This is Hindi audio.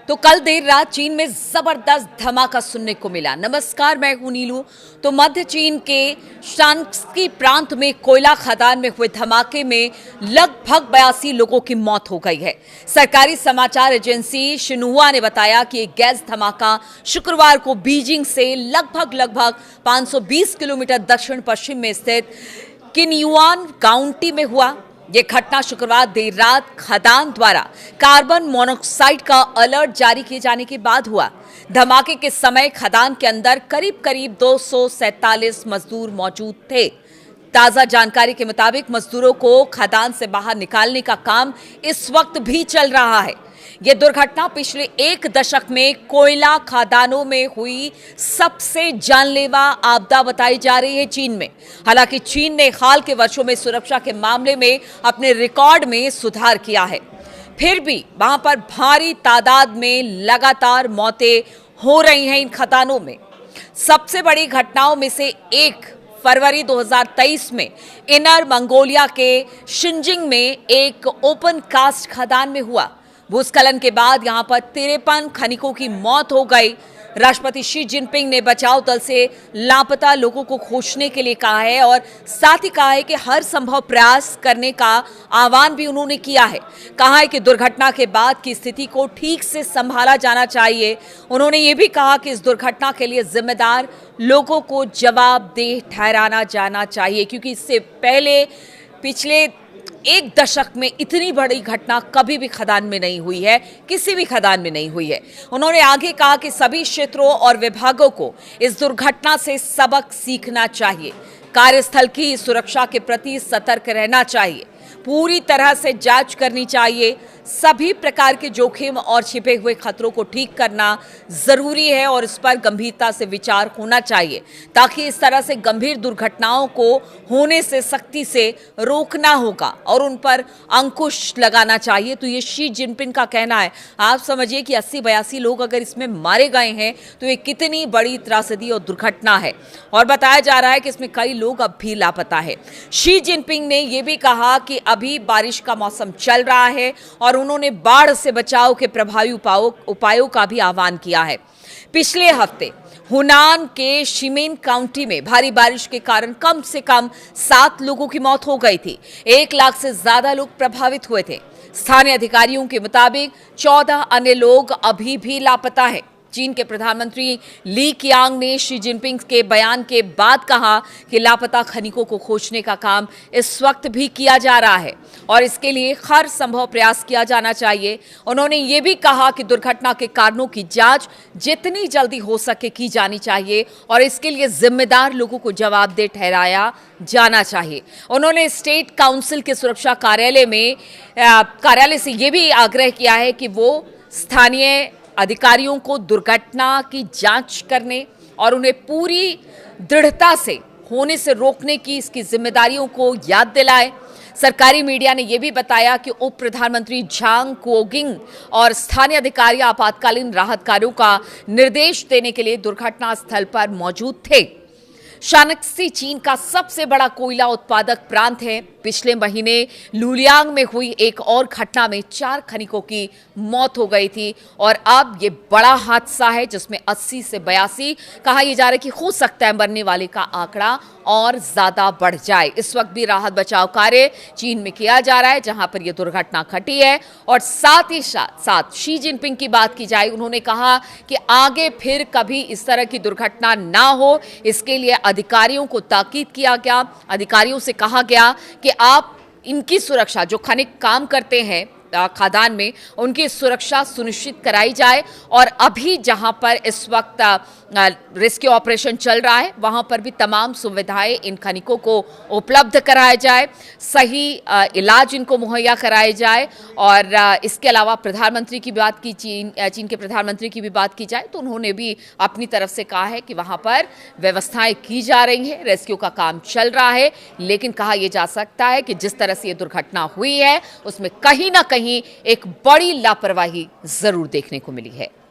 तो कल देर रात चीन में जबरदस्त धमाका सुनने को मिला। नमस्कार, मैं हूं नीलू। तो मध्य चीन के शांक्सी प्रांत में कोयला खदान में हुए धमाके में लगभग 82 लोगों की मौत हो गई है। सरकारी समाचार एजेंसी शिन्हुआ ने बताया कि एक गैस धमाका शुक्रवार को बीजिंग से लगभग 520 किलोमीटर दक्षिण पश्चिम में स्थित किन्युआन काउंटी में हुआ। ये घटना शुक्रवार देर रात खदान द्वारा कार्बन मोनोऑक्साइड का अलर्ट जारी किए जाने के बाद हुआ। धमाके के समय खदान के अंदर करीब 247 मजदूर मौजूद थे। ताजा जानकारी के मुताबिक मजदूरों को खदान से बाहर निकालने का काम इस वक्त भी चल रहा है। यह दुर्घटना पिछले एक दशक में कोयला खदानों में हुई सबसे जानलेवा आपदा बताई जा रही है चीन में। हालांकि चीन ने हाल के वर्षों में सुरक्षा के मामले में अपने रिकॉर्ड में सुधार किया है, फिर भी वहां पर भारी तादाद में लगातार मौतें हो रही हैं इन खदानों में। सबसे बड़ी घटनाओं में से एक फरवरी 2023 में इनर मंगोलिया के शिनजिंग में एक ओपन कास्ट खदान में हुआ। भूस्खलन के बाद यहां पर 53 खनिकों की मौत हो गई। राष्ट्रपति शी जिनपिंग ने बचाव दल से लापता लोगों को खोजने के लिए कहा है और साथ ही कहा है कि हर संभव प्रयास करने का आह्वान भी उन्होंने किया है। कहा है कि दुर्घटना के बाद की स्थिति को ठीक से संभाला जाना चाहिए। उन्होंने ये भी कहा कि इस दुर्घटना के लिए जिम्मेदार लोगों को जवाबदेह ठहराना जाना चाहिए, क्योंकि इससे पहले पिछले एक दशक में इतनी बड़ी घटना कभी भी खदान में नहीं हुई है, किसी भी खदान में नहीं हुई है। उन्होंने आगे कहा कि सभी क्षेत्रों और विभागों को इस दुर्घटना से सबक सीखना चाहिए। कार्यस्थल की सुरक्षा के प्रति सतर्क रहना चाहिए, पूरी तरह से जांच करनी चाहिए। सभी प्रकार के जोखिम और छिपे हुए खतरों को ठीक करना जरूरी है और इस पर गंभीरता से विचार होना चाहिए, ताकि इस तरह से गंभीर दुर्घटनाओं को होने से सख्ती से रोकना होगा और उन पर अंकुश लगाना चाहिए। तो ये शी जिनपिंग का कहना है। आप समझिए कि 80-82 लोग अगर इसमें मारे गए हैं तो ये कितनी बड़ी त्रासदी और दुर्घटना है, और बताया जा रहा है कि इसमें कई लोग अब भी लापता है। शी जिनपिंग ने यह भी कहा कि अभी बारिश का मौसम चल रहा है और उन्होंने बाढ़ से बचाव के प्रभावी उपायों का भी आह्वान किया है। पिछले हफ्ते हुनान के शिमेन काउंटी में भारी बारिश के कारण कम से कम 7 लोगों की मौत हो गई थी। 1 लाख से ज्यादा लोग प्रभावित हुए थे। स्थानीय अधिकारियों के मुताबिक 14 अन्य लोग अभी भी लापता हैं। चीन के प्रधानमंत्री ली कीयांग ने शी जिनपिंग के बयान के बाद कहा कि लापता खनिकों को खोजने का काम इस वक्त भी किया जा रहा है और इसके लिए हर संभव प्रयास किया जाना चाहिए। उन्होंने ये भी कहा कि दुर्घटना के कारणों की जांच जितनी जल्दी हो सके की जानी चाहिए और इसके लिए जिम्मेदार लोगों को जवाबदेह ठहराया जाना चाहिए। उन्होंने स्टेट काउंसिल के सुरक्षा कार्यालय से ये भी आग्रह किया है कि वो स्थानीय अधिकारियों को दुर्घटना की जांच करने और उन्हें पूरी दृढ़ता से होने से रोकने की इसकी जिम्मेदारियों को याद दिलाए। सरकारी मीडिया ने यह भी बताया कि उप प्रधानमंत्री झांग कुओगिंग और स्थानीय अधिकारी आपातकालीन राहत कार्यों का निर्देश देने के लिए दुर्घटना स्थल पर मौजूद थे। शांक्सी चीन का सबसे बड़ा कोयला उत्पादक प्रांत है। पिछले महीने लुलियांग में हुई एक और घटना में 4 खनिकों की मौत हो गई थी और अब ये बड़ा हादसा है जिसमें 80 से 82 कहा यह जा रहा है कि हो सकता है मरने वाले का आंकड़ा और ज्यादा बढ़ जाए। इस वक्त भी राहत बचाव कार्य चीन में किया जा रहा है जहां पर यह दुर्घटना घटी है। और साथ ही साथ शी जिनपिंग की बात की जाए, उन्होंने कहा कि आगे फिर कभी इस तरह की दुर्घटना ना हो, इसके लिए अधिकारियों को ताकीद किया गया। अधिकारियों से कहा गया कि आप इनकी सुरक्षा, जो खनिक काम करते हैं खदान में, उनकी सुरक्षा सुनिश्चित कराई जाए और अभी जहां पर इस वक्त रेस्क्यू ऑपरेशन चल रहा है वहां पर भी तमाम सुविधाएं इन खनिकों को उपलब्ध कराया जाए, सही इलाज इनको मुहैया कराया जाए। और इसके अलावा प्रधानमंत्री की बात की, चीन के प्रधानमंत्री की भी बात की जाए तो उन्होंने भी अपनी तरफ से कहा है कि वहां पर व्यवस्थाएं की जा रही हैं, रेस्क्यू का काम चल रहा है। लेकिन कहा यह जा सकता है कि जिस तरह से यह दुर्घटना हुई है उसमें कहीं ना कहीं एक बड़ी लापरवाही जरूर देखने को मिली है।